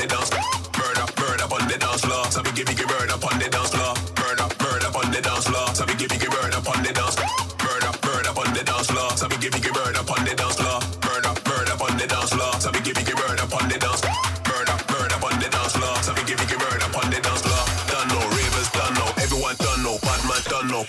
the dance. Murder on the dance floor. So we give you murder on the dance floor. Murder on the dance floor. So we give you murder on the dance. Murder on the dance floor. So we give you murder on the dance floor. Murder on the dance floor. So we give you murder on the dance. Murder on the dance floor. So we give you murder on the dance floor. Done no ravers, done no. Everyone done no. Bad man done no.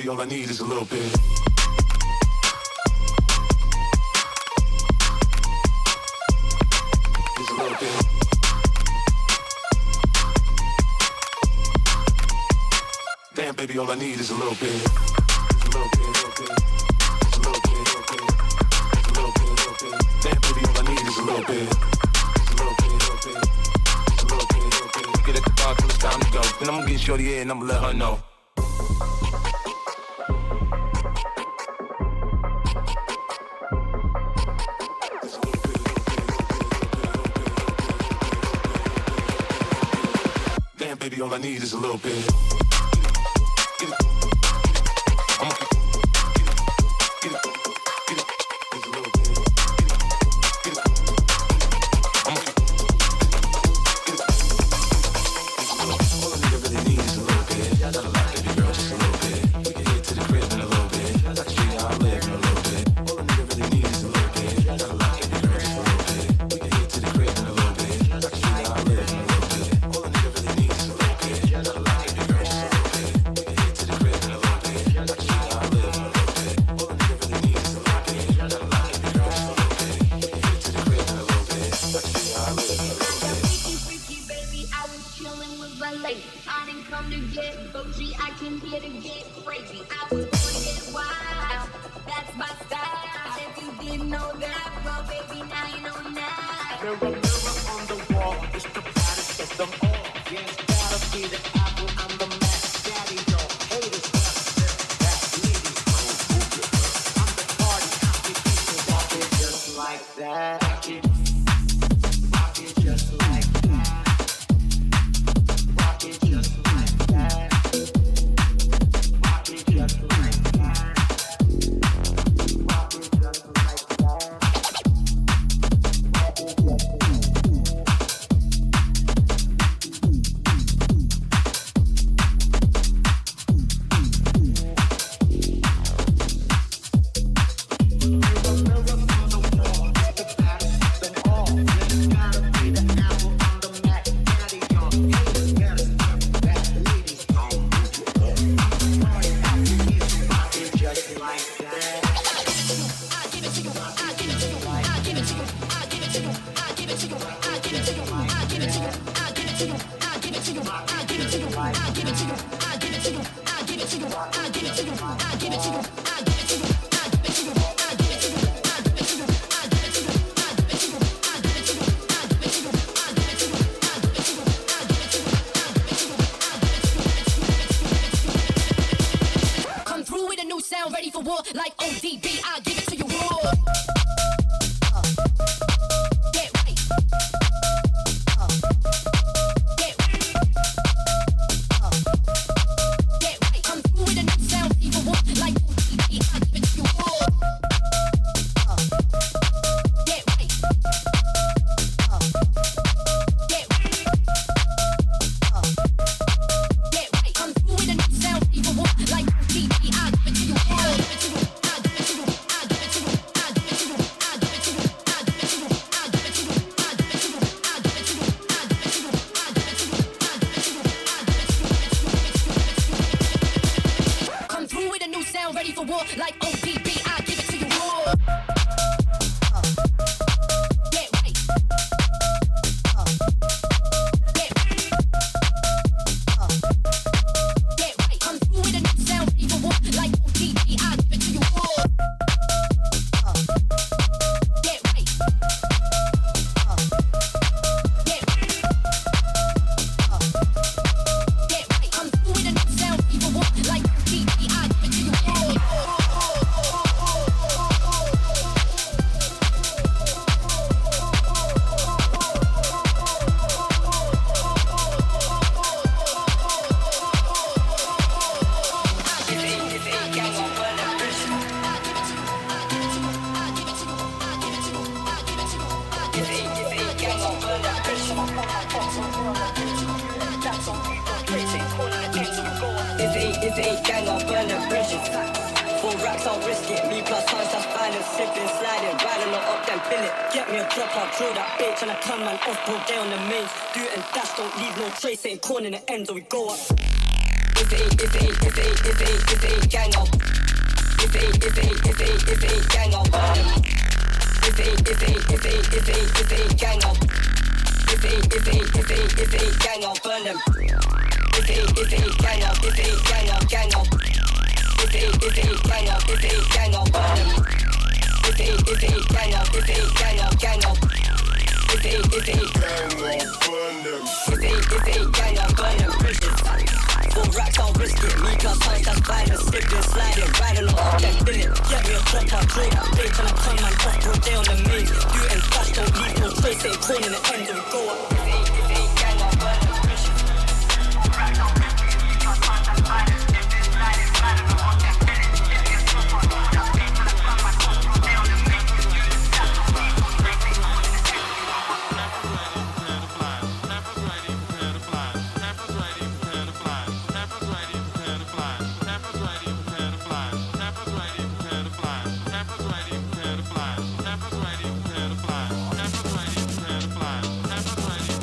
All I need is a little bit. Just a little bit. Damn, baby, all I need is a little bit. Just a little bit, little bit. Just a little bit, little bit. Just a little bit, little bit. Damn, baby, all I need is a little bit. Just a little bit, little bit. Just a little bit, little bit. We get at the bar till it's time to go. Then I'm gonna get shorty in and I'm gonna let her know. Baby, all I need is a little bit. Corn in the end, so we go up. If it ain't gang, I'll. If it ain't gang, I'll burn them. If it ain't gang, I'll. If it ain't gang, I'll burn them. If it ain't gang, I'll. If it ain't gang, I'll gang, I'll. If it ain't gang, I'll. If it ain't gang, I'll burn them. If it ain't gang, I'll. If it ain't gang, I'll gang, I'll. If it ain't gang, I'll burn them. If it ain't gang, I'll burn them bridges. 4 racks, I'll risk it. Me plus times, that's violence. Slipping, sliding, riding on up that billet. Get me a drop, I'll draw that bitch. And I come man off, bro, day on the main. Do it and dash, don't leave no trace. Ain't corn in the end, so we go up. If it ain't gang, I'll burn them bridges. 4 racks, I'll risk it. Me plus times, that's violence. Slipping, sliding, riding on up that billet. Get me a drop, I'll draw that bitch. And I come man off, bro, day on the main. Do it and dash, don't leave no trace. Ain't corn in the end, so we go up. Snappers ready, prepare to fly. Snappers ready, prepare to fly. Snappers ready,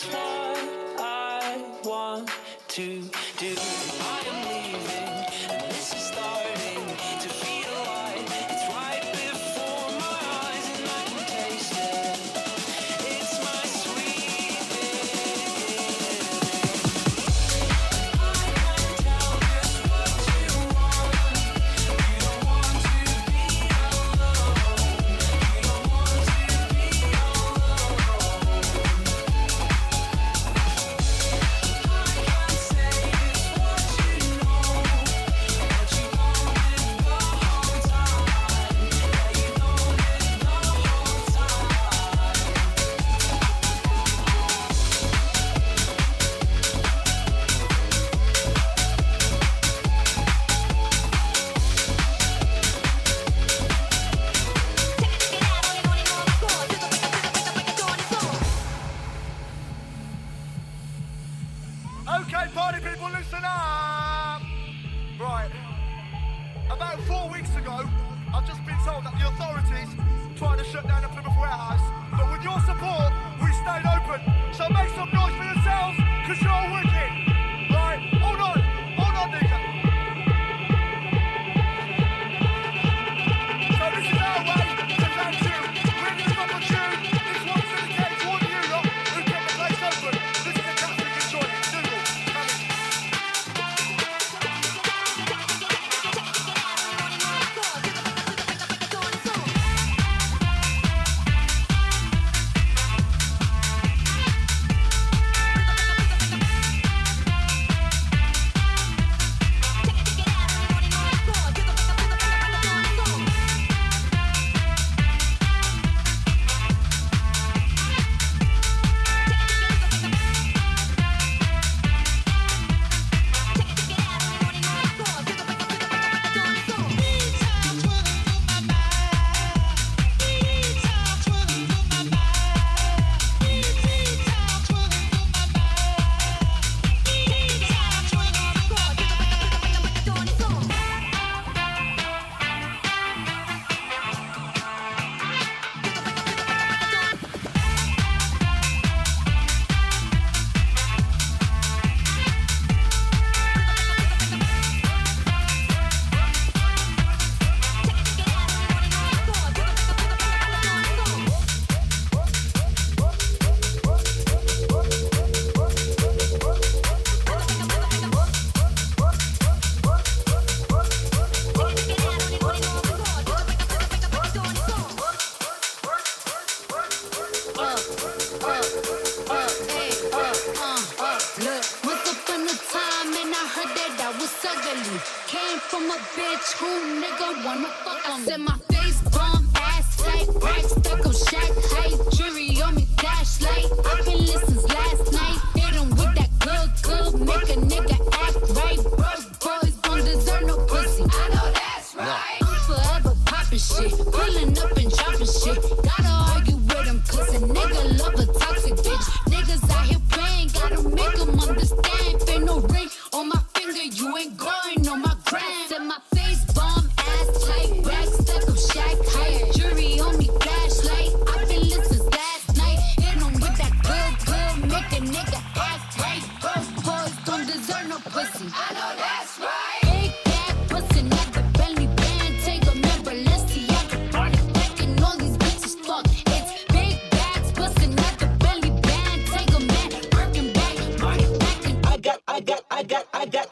just what I want to do. I am leaving, and this is starting to feel like it's right before my eyes, and I can taste it. It's my sweet beginning. I can tell just what you want. You don't want to be alone. You don't want to be alone. I can say just what you know, what you wanted the whole time. Yeah, you known it the whole time. Okay, party people, listen up! Right. About 4 weeks ago, I've just been told that the authorities tried to shut down the Plymouth warehouse. But with your support, we stayed open. So make some noise for yourselves, because you're wicked. Right, hold on, DJ. So this is our way to thank you. We're going to stop a tune. This one's dedicated to all of you lot who kept the place open. This is a Catholic enjoyment. Dougal, coming. Look, once upon a time, and I heard that I was ugly. Came from a bitch who nigga wanna fuck on me. I said my face bomb, ass tight, rack stuck on shack height, jury on me, flashlight. I've been listening last night. Hit 'em with that good, make a nigga act right. Broke boys don't deserve no pussy. I know that's right. I'm forever popping shit, pulling up and dropping shit. Gotta argue with him, cause a nigga love a toxic bitch. Niggas out here playing, gotta make 'em understand. Ain't no ring on my finger, you ain't going on my gram. Said my face bomb, ass tight, rack stuck up shack height, jury on me, flashlight. I've been listening last night. Hit 'em with that good, make a nigga act right. Broke boys don't deserve no pussy. I know that's right. Big bag pussy, not the belly band. Take a man, Balenciaga, party back and all these bitches fuck. It's big bags, pussy, not the belly band. Take a man, working back, party back and I got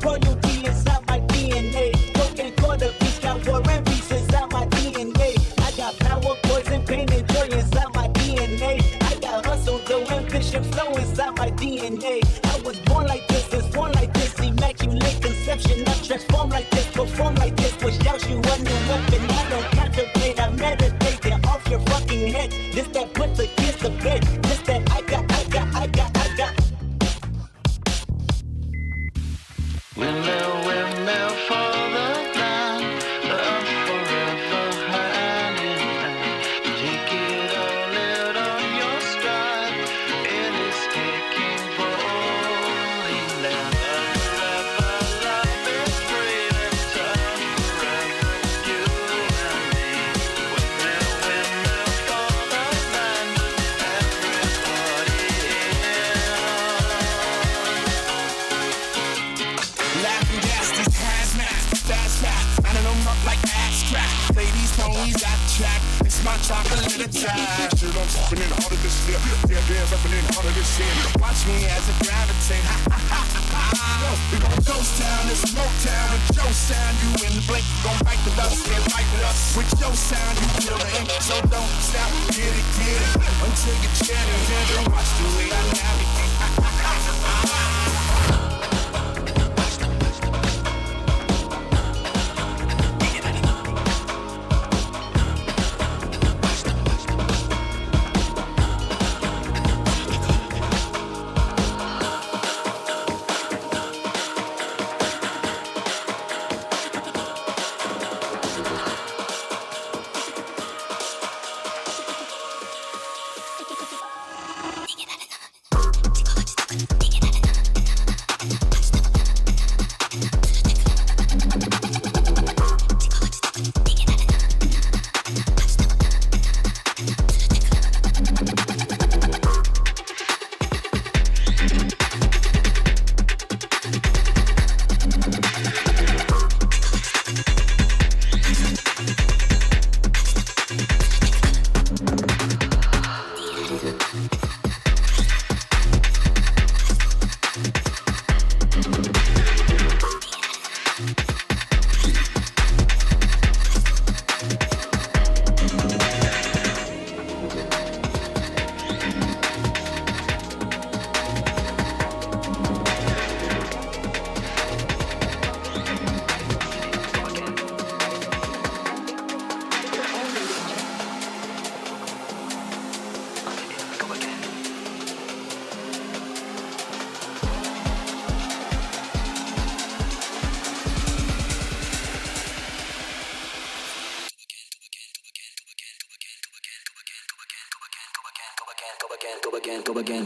royalty inside my DNA. Broken quarter piece, got war and peace inside my DNA. I got power, poison, pain, and joy inside my DNA. I got hustle, though, ambition, flow inside my DNA. I was born like this, immaculate conception. I transform like this, perform like this, push out you a new weapon. I don't contemplate, I meditate, get off your fucking head. This that puts against the bed. This that I got. Windmill for the land, love forever hand in hand. Take it all out on your stride, it is taking holy land. Forever love is free, let's turn forever you. chocolate attack. Shit, I'm talking in harder this shit. Yeah, dance up and harder this shit. Watch me as I gravitate. Ha ha ha ha ha. We gon' ghost town, it's Motown with your sound. You in the blink, gon' bite the dust, get right with us. With your sound, you feel the ink, so don't stop, get it, until you get it. Watch the way I navigate. Ha ha ha ha.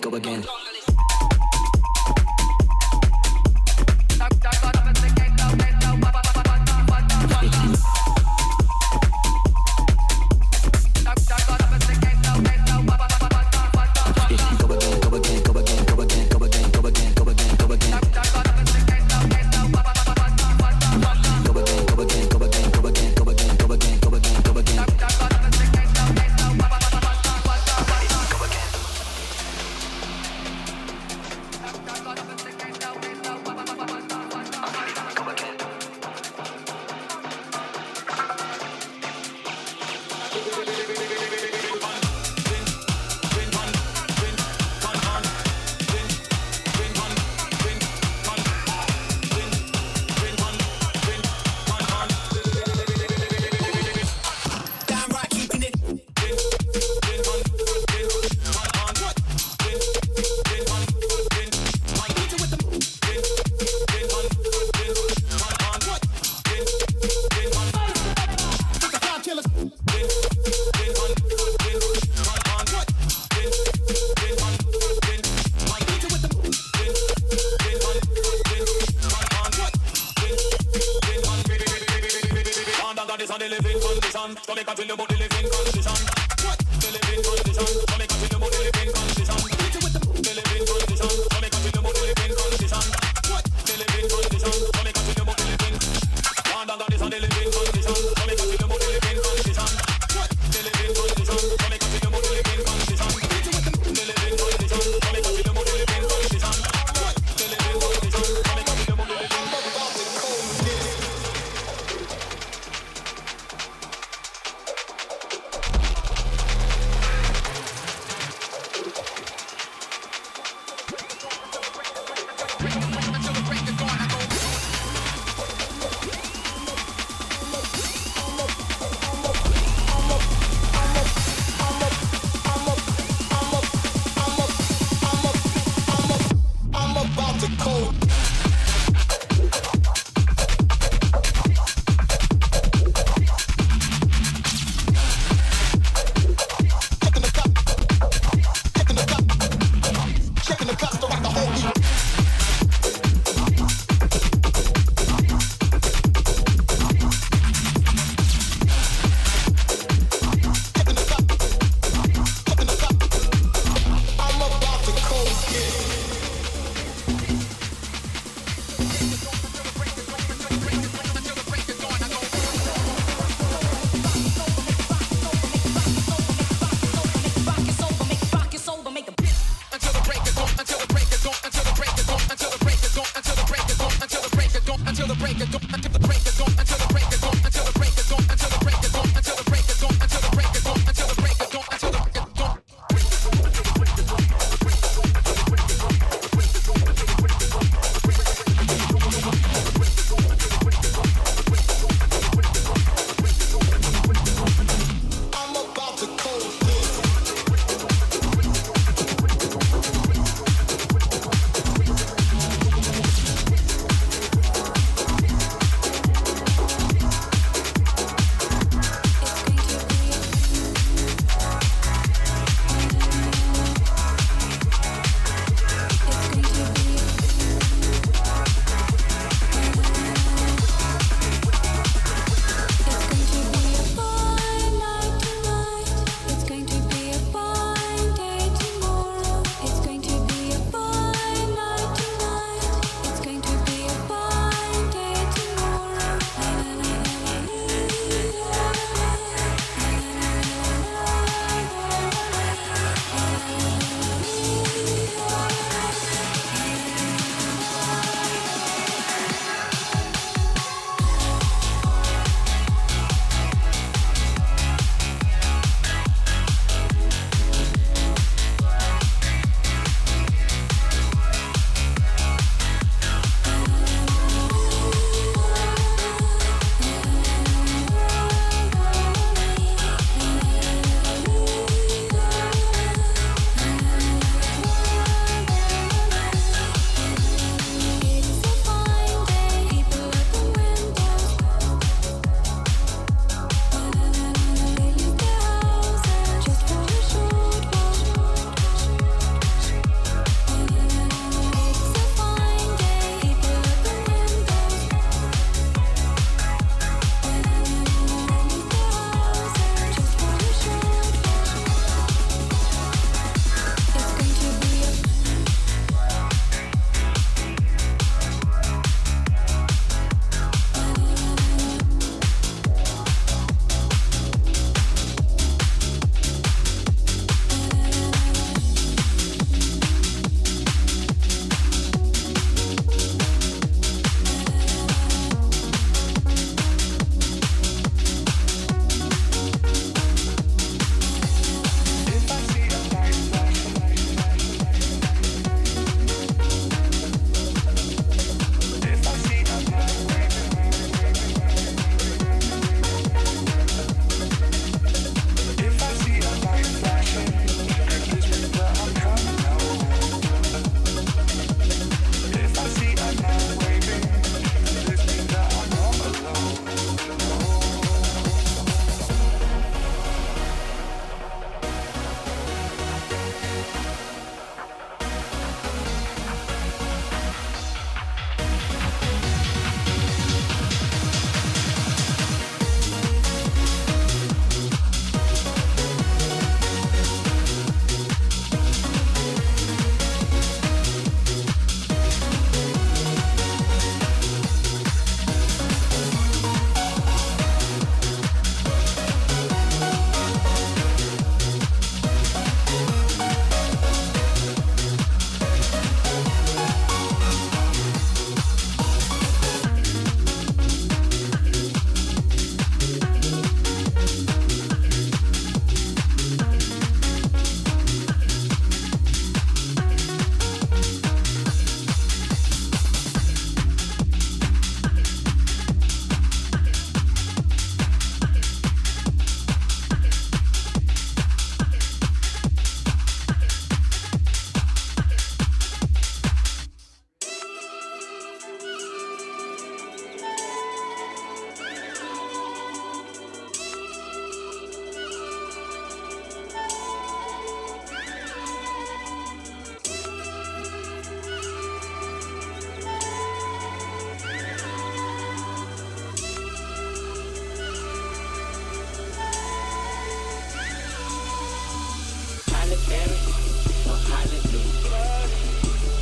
Go again.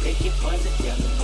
Make it positive.